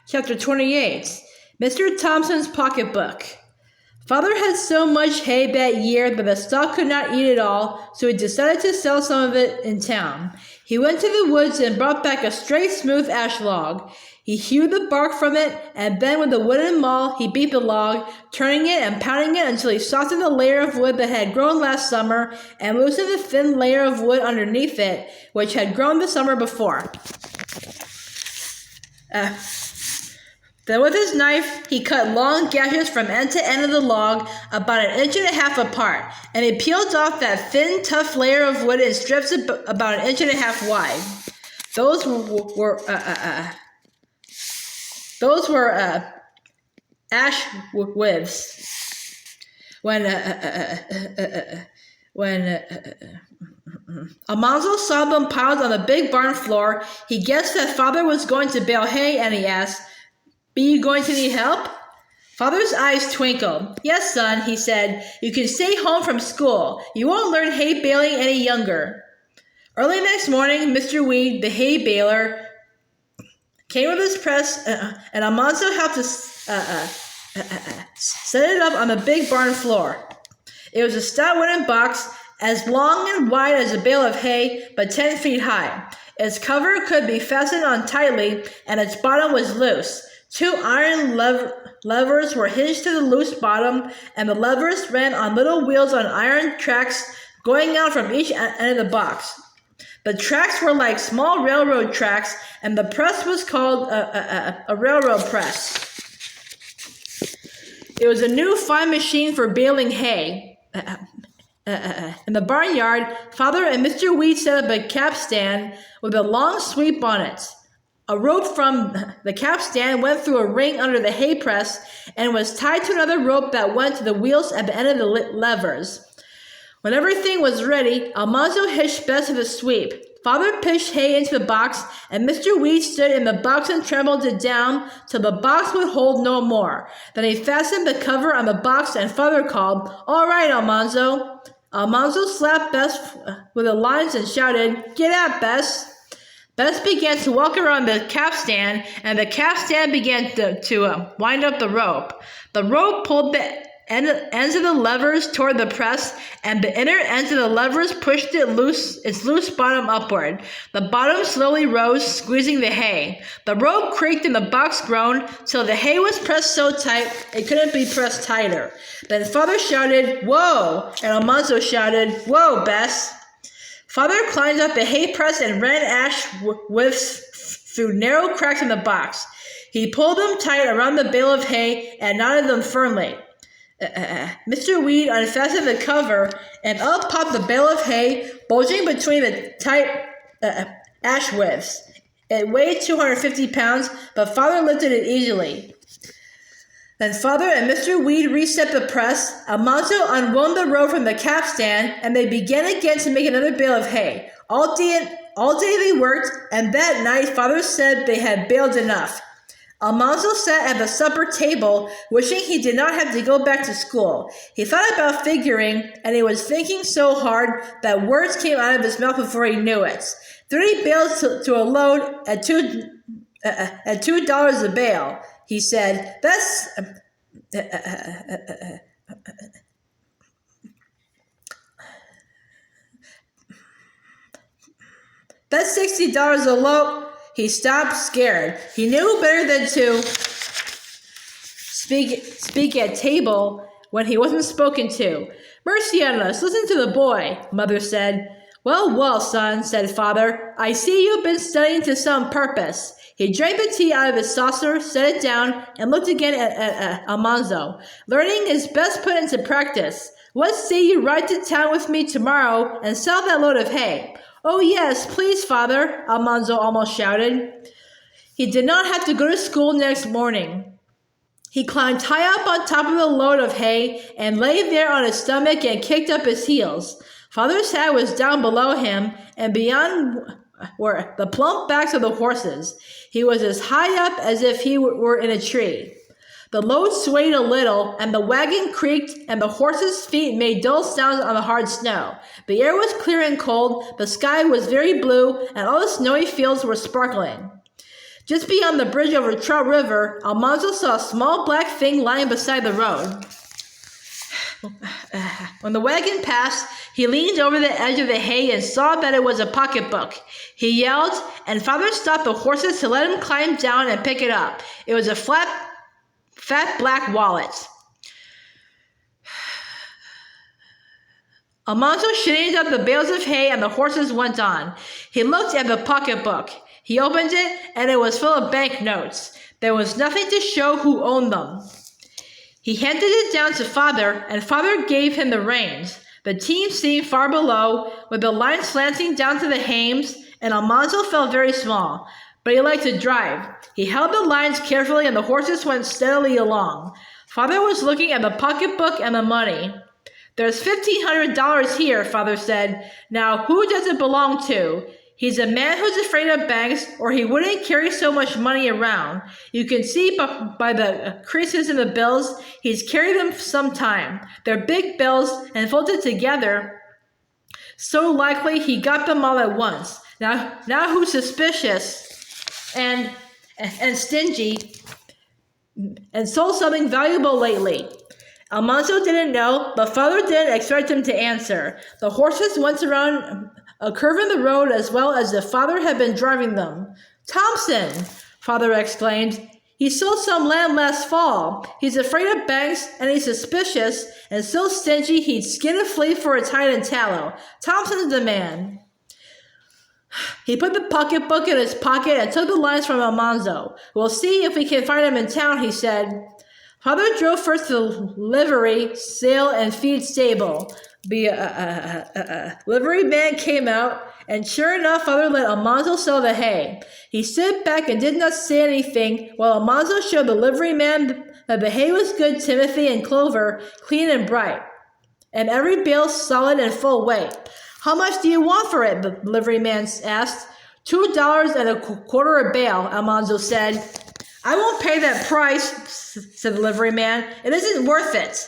Chapter 28. Mr. Thompson's Pocketbook. Father had so much hay that year that the stock could not eat it all, so he decided to sell some of it in town. He went to the woods and brought back a straight, smooth ash log. He hewed the bark from it, and then with a wooden maul he beat the log, turning it and pounding it until he softened the layer of wood that had grown last summer and loosened the thin layer of wood underneath it, which had grown the summer before. Then with his knife, he cut long gashes from end to end of the log, about 1.5 inches apart, and he peeled off that thin, tough layer of wood in strips about 1.5 inches wide. Those were ash withes. When Almanzo saw them piled on the big barn floor, he guessed that Father was going to bale hay, and he asked, "Be you going to need help?" Father's eyes twinkled. "Yes, son," he said. "You can stay home from school. You won't learn hay baling any younger." Early next morning, Mr. Weed, the hay baler, came with his press, and Almanzo helped to set it up on the big barn floor. It was a stout wooden box, as long and wide as a bale of hay, but 10 feet high. Its cover could be fastened on tightly, and its bottom was loose. 2 iron levers were hinged to the loose bottom, and the levers ran on little wheels on iron tracks going out from each end of the box. The tracks were like small railroad tracks, and the press was called a railroad press. It was a new fine machine for baling hay. In the barnyard, Father and Mr. Weed set up a capstan with a long sweep on it. A rope from the capstan went through a ring under the hay press and was tied to another rope that went to the wheels at the end of the levers. When everything was ready, Almanzo hitched Bess to the sweep. Father pitched hay into the box, and Mr. Weed stood in the box and trembled it down till the box would hold no more. Then he fastened the cover on the box, and Father called, "All right, Almanzo." Almanzo slapped Bess with the lines and shouted, "Get out, Bess." Bess began to walk around the capstan, and the capstan began to wind up the rope. The rope pulled the ends of the levers toward the press, and the inner ends of the levers pushed its loose bottom upward. The bottom slowly rose, squeezing the hay. The rope creaked and the box groaned, till the hay was pressed so tight it couldn't be pressed tighter. Then Father shouted, "Whoa!" and Almanzo shouted, "Whoa, Bess!" Father climbed up the hay press and ran ash withes through narrow cracks in the box. He pulled them tight around the bale of hay and knotted them firmly. Mr. Weed unfastened the cover, and up popped the bale of hay, bulging between the tight ash withes. It weighed 250 pounds, but Father lifted it easily. Then Father and Mr. Weed reset the press. Almanzo unwound the rope from the capstan, and they began again to make another bale of hay. All day they worked, and that night Father said they had baled enough. Almanzo sat at the supper table, wishing he did not have to go back to school. He thought about figuring, and he was thinking so hard that words came out of his mouth before he knew it. 30 bales to a load at $2 a bale, he said. That's $60 a load. He stopped, scared. He knew better than to speak at table when he wasn't spoken to. "Mercy on us, listen to the boy," Mother said. Well, son," said Father. "I see you've been studying to some purpose." He drank the tea out of his saucer, set it down, and looked again at Almanzo. "Learning is best put into practice. What say you ride to town with me tomorrow and sell that load of hay?" "Oh, yes, please, Father," Almanzo almost shouted. He did not have to go to school next morning. He climbed high up on top of the load of hay and lay there on his stomach and kicked up his heels. Father's hat was down below him, and beyond were the plump backs of the horses. He was as high up as if he were in a tree. The load swayed a little, and the wagon creaked, and the horses' feet made dull sounds on the hard snow. The air was clear and cold, the sky was very blue, and all the snowy fields were sparkling. Just beyond the bridge over Trout River, Almanzo saw a small black thing lying beside the road. When the wagon passed, he leaned over the edge of the hay and saw that it was a pocketbook. He yelled, and Father stopped the horses to let him climb down and pick it up. It was a fat black wallet. Almanzo shitted up the bales of hay and the horses went on. He looked at the pocketbook. He opened it and it was full of banknotes. There was nothing to show who owned them. He handed it down to Father and Father gave him the reins. The team seemed far below, with the line slanting down to the hames, and Almanzo felt very small, but he liked to drive. He held the lines carefully and the horses went steadily along. Father was looking at the pocketbook and the money. There's $1,500 here, Father said. Now, who does it belong to? He's a man who's afraid of banks, or he wouldn't carry so much money around. You can see by the creases in the bills, he's carried them some time. They're big bills and folded together. So likely he got them all at once. Now who's suspicious and stingy and sold something valuable lately? Almanzo didn't know, but Father didn't expect him to answer. The horses went around a curve in the road as well as if Father had been driving them. Thompson, Father exclaimed. He sold some land last fall. He's afraid of banks and he's suspicious and so stingy he'd skin a flea for its hide and tallow. Thompson's the man. He put the pocketbook in his pocket and took the lines from Almanzo. We'll see if we can find him in town, he said. Father drove first to the livery, sale, and feed stable. The livery man came out, and sure enough, Father let Almanzo sell the hay. He stood back and did not say anything, while Almanzo showed the livery man that the hay was good timothy and clover, clean and bright, and every bale solid and full weight. How much do you want for it? The livery man asked. $2.25 a bale, Almanzo said. I won't pay that price, said the livery man. It isn't worth it.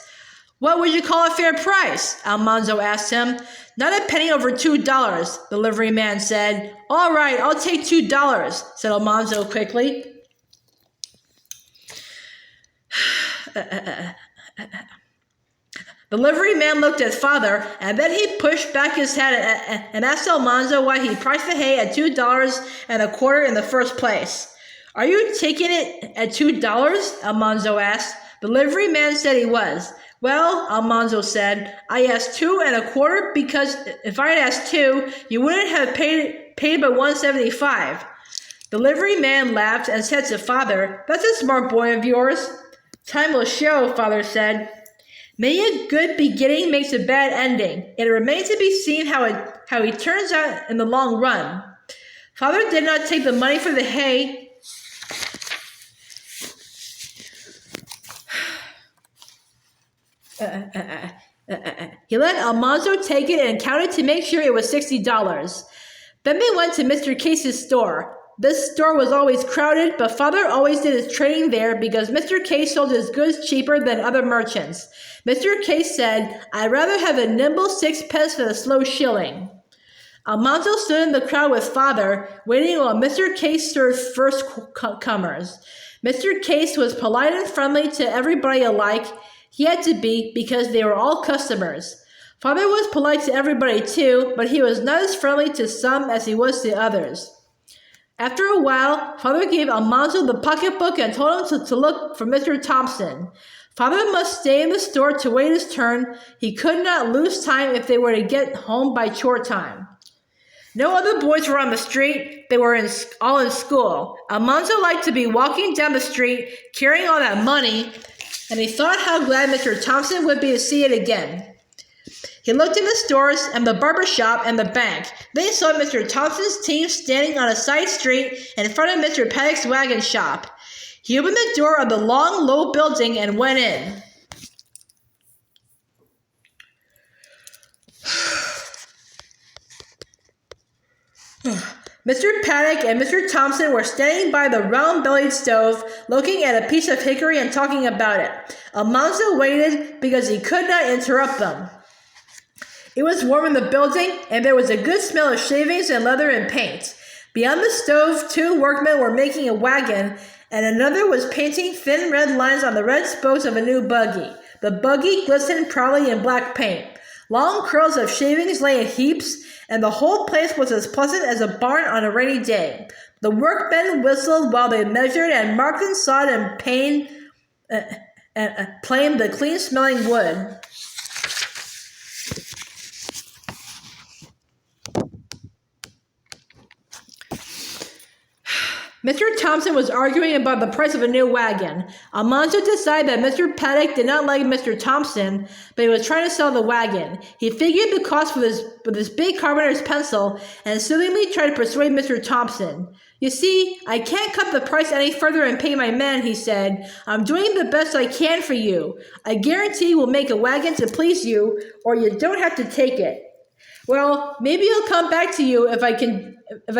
What would you call a fair price? Almanzo asked him. Not a penny over $2, the livery man said. All right, I'll take $2, said Almanzo quickly. The livery man looked at Father, and then he pushed back his head and asked Almanzo why he priced the hay at $2.25 in the first place. Are you taking it at $2? Almanzo asked. The livery man said he was. Well, Almanzo said, I asked $2.25 because if I had asked $2, you wouldn't have paid but $1.75. The livery man laughed and said to Father, That's a smart boy of yours. Time will show, Father said. Many a good beginning makes a bad ending. It remains to be seen how he turns out in the long run. Father did not take the money for the hay. He let Almanzo take it and counted to make sure it was $60. Then they went to Mr. Case's store. This store was always crowded, but Father always did his trading there because Mr. Case sold his goods cheaper than other merchants. Mr. Case said, I'd rather have a nimble sixpence than a slow shilling. Almanzo stood in the crowd with Father, waiting while Mr. Case served first comers. Mr. Case was polite and friendly to everybody alike. He had to be because they were all customers. Father was polite to everybody too, but he was not as friendly to some as he was to others. After a while, Father gave Almanzo the pocketbook and told him to look for Mr. Thompson. Father must stay in the store to wait his turn. He could not lose time if they were to get home by chore time. No other boys were on the street. They were all in school. Almanzo liked to be walking down the street, carrying all that money, and he thought how glad Mr. Thompson would be to see it again. He looked in the stores and the barber shop and the bank. Then he saw Mr. Thompson's team standing on a side street in front of Mr. Paddock's wagon shop. He opened the door of the long, low building and went in. Mr. Paddock and Mr. Thompson were standing by the round-bellied stove, looking at a piece of hickory and talking about it. Almanzo waited because he could not interrupt them. It was warm in the building, and there was a good smell of shavings and leather and paint. Beyond the stove, 2 workmen were making a wagon, and another was painting thin red lines on the red spokes of a new buggy. The buggy glistened proudly in black paint. Long curls of shavings lay in heaps, and the whole place was as pleasant as a barn on a rainy day. The workmen whistled while they measured and marked and sawed and planed the clean-smelling wood. Mr. Thompson was arguing about the price of a new wagon. Almanzo decided that Mr. Paddock did not like Mr. Thompson, but he was trying to sell the wagon. He figured the cost with his big carpenter's pencil and soothingly tried to persuade Mr. Thompson. You see, I can't cut the price any further and pay my men, he said. I'm doing the best I can for you. I guarantee we'll make a wagon to please you, or you don't have to take it. Well, maybe I'll come back to you if I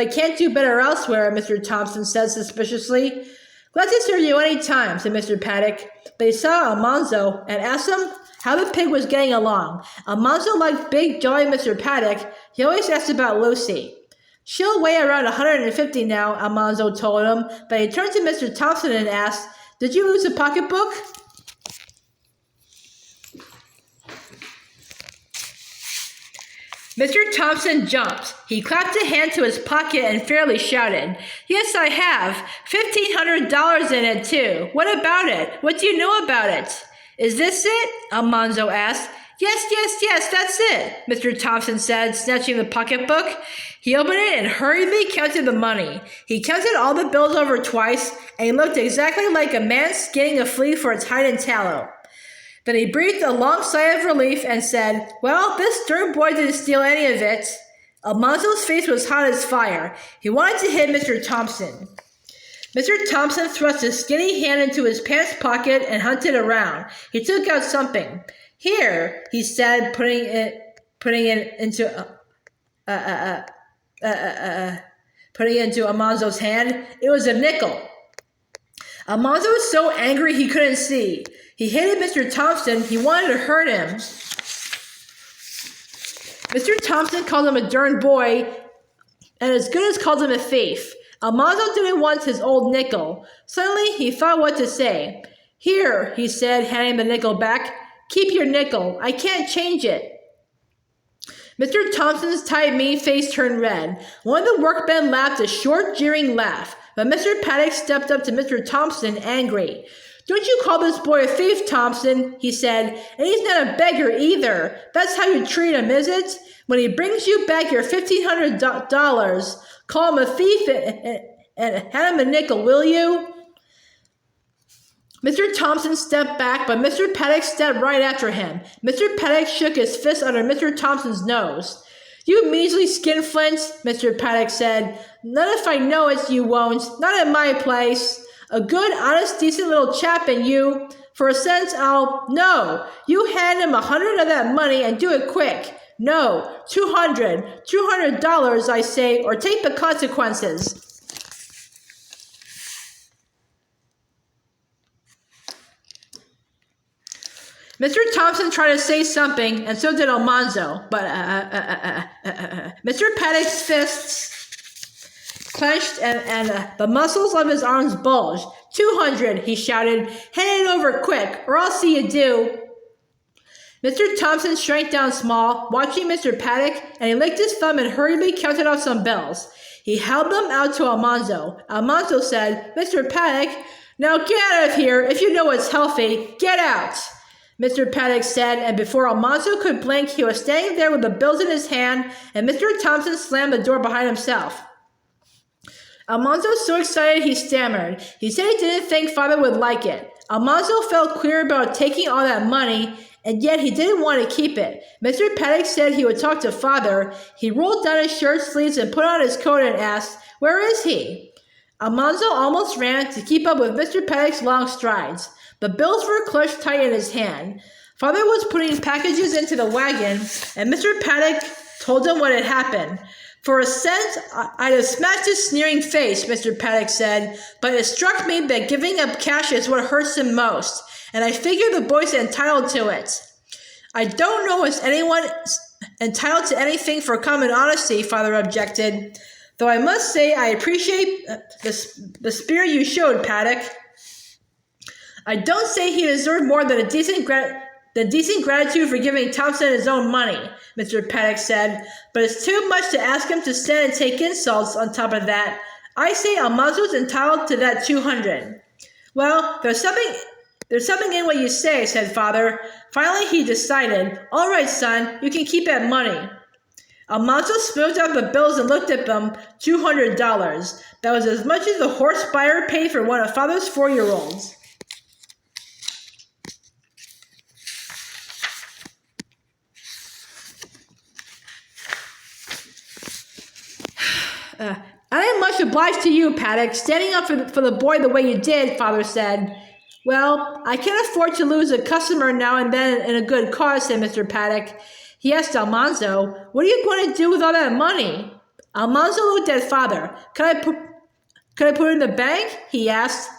can't do better elsewhere, Mr. Thompson said suspiciously. Glad to serve you any time, said Mr. Paddock. But he saw Almanzo and asked him how the pig was getting along. Almanzo liked big, jolly Mr. Paddock. He always asked about Lucy. She'll weigh around 150 now, Almanzo told him, but he turned to Mr. Thompson and asked, Did you lose a pocketbook? Mr. Thompson jumped. He clapped a hand to his pocket and fairly shouted, Yes, I have. $1,500 in it, too. What about it? What do you know about it? Is this it? Almanzo asked. Yes, that's it, Mr. Thompson said, snatching the pocketbook. He opened it and hurriedly counted the money. He counted all the bills over twice, and he looked exactly like a man skinning a flea for its hide and tallow. Then he breathed a long sigh of relief and said, Well, this darn boy didn't steal any of it. Almanzo's face was hot as fire. He wanted to hit Mr. Thompson. Mr. Thompson thrust his skinny hand into his pants pocket and hunted around. He took out something. Here, he said, putting it into Almanzo's hand. It was a nickel. Almanzo was so angry he couldn't see. He hated Mr. Thompson. He wanted to hurt him. Mr. Thompson called him a darn boy, and as good as called him a thief. Almanzo didn't want his old nickel. Suddenly, he thought what to say. Here, he said, handing the nickel back. Keep your nickel. I can't change it. Mr. Thompson's tight, mean face turned red. One of the workmen laughed a short, jeering laugh, but Mr. Paddock stepped up to Mr. Thompson, angry. Don't you call this boy a thief, Thompson, he said, and he's not a beggar either. That's how you treat him, is it? When he brings you back your $1,500, call him a thief and hand him a nickel, will you? Mr. Thompson stepped back, but Mr. Paddock stepped right after him. Mr. Paddock shook his fist under Mr. Thompson's nose. You measly skinflint, Mr. Paddock said. Not if I know it, you won't. Not at my place. A good, honest, decent little chap and you. For a cent, No. You hand him 100 of that money and do it quick. No. $200, I say, or take the consequences. Mr. Thompson tried to say something, and so did Almanzo, but Mr. Paddock's fists clenched and the muscles of his arms bulged. 200, he shouted. Hand it over quick, or I'll see you do. Mr. Thompson shrank down small, watching Mr. Paddock, and he licked his thumb and hurriedly counted off some bills. He held them out to Almanzo. Almanzo said, Mr. Paddock, now get out of here. If you know what's healthy, get out. Mr. Paddock said, and before Almanzo could blink, he was standing there with the bills in his hand, and Mr. Thompson slammed the door behind himself. Almanzo was so excited he stammered. He said he didn't think Father would like it. Almanzo felt queer about taking all that money, and yet he didn't want to keep it. Mr. Paddock said he would talk to Father. He rolled down his shirt sleeves and put on his coat and asked, Where is he? Almanzo almost ran to keep up with Mr. Paddock's long strides. The bills were clutched tight in his hand. Father was putting packages into the wagon, and Mr. Paddock told him what had happened. For a cent, I'd have smashed his sneering face, Mr. Paddock said, but it struck me that giving up cash is what hurts him most, and I figure the boy's entitled to it. I don't know if anyone entitled to anything for common honesty, Father objected. Though I must say I appreciate the spirit you showed, Paddock. I don't say he deserved more than a decent gratitude for giving Thompson his own money, Mr. Paddock said, but it's too much to ask him to stand and take insults on top of that. I say Almanzo's entitled to that $200. Well, there's something in what you say, said Father. Finally, he decided, all right, son, you can keep that money. Almanzo smoothed out the bills and looked at them. $200. That was as much as the horse buyer paid for one of Father's 4-year-olds. I am much obliged to you, Paddock, standing up for the boy the way you did, Father said. Well, I can't afford to lose a customer now and then in a good cause, said Mr. Paddock. He asked Almanzo, what are you going to do with all that money? Almanzo looked at Father. Could I put it in the bank? He asked.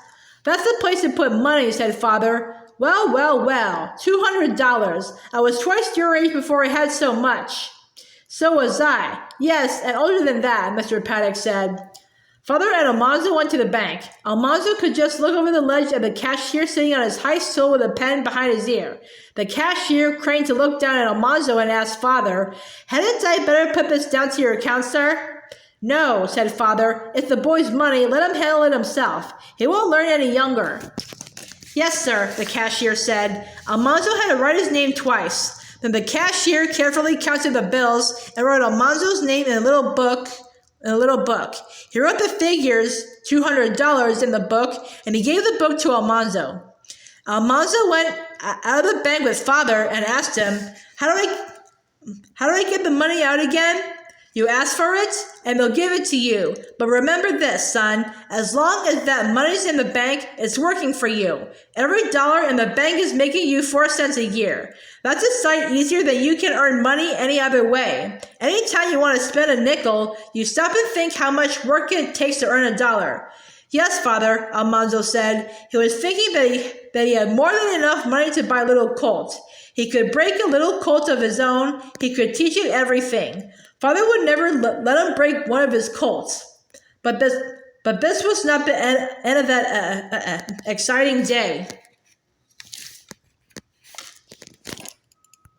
That's the place to put money, said Father. Well, $200. I was twice your age before I had so much. So was I. Yes, and older than that, Mr. Paddock said. Father and Almanzo went to the bank. Almanzo could just look over the ledge at the cashier sitting on his high stool with a pen behind his ear. The cashier craned to look down at Almanzo and asked Father, hadn't I better put this down to your account, sir? No, said Father. It's the boy's money. Let him handle it himself. He won't learn any younger. Yes, sir, the cashier said. Almanzo had to write his name twice. Then the cashier carefully counted the bills and wrote Almanzo's name in a little book. He wrote the figures, $200, in the book, and he gave the book to Almanzo. Almanzo went out of the bank with Father and asked him, How do I get the money out again? You ask for it, and they'll give it to you. But remember this, son, as long as that money's in the bank, it's working for you. Every dollar in the bank is making you 4 cents a year. That's a sight easier than you can earn money any other way. Anytime you want to spend a nickel, you stop and think how much work it takes to earn $1. Yes, Father, Almanzo said. He was thinking that he had more than enough money to buy a little colt. He could break a little colt of his own. He could teach it everything. Father would never let him break one of his colts. But this was not the end of that exciting day.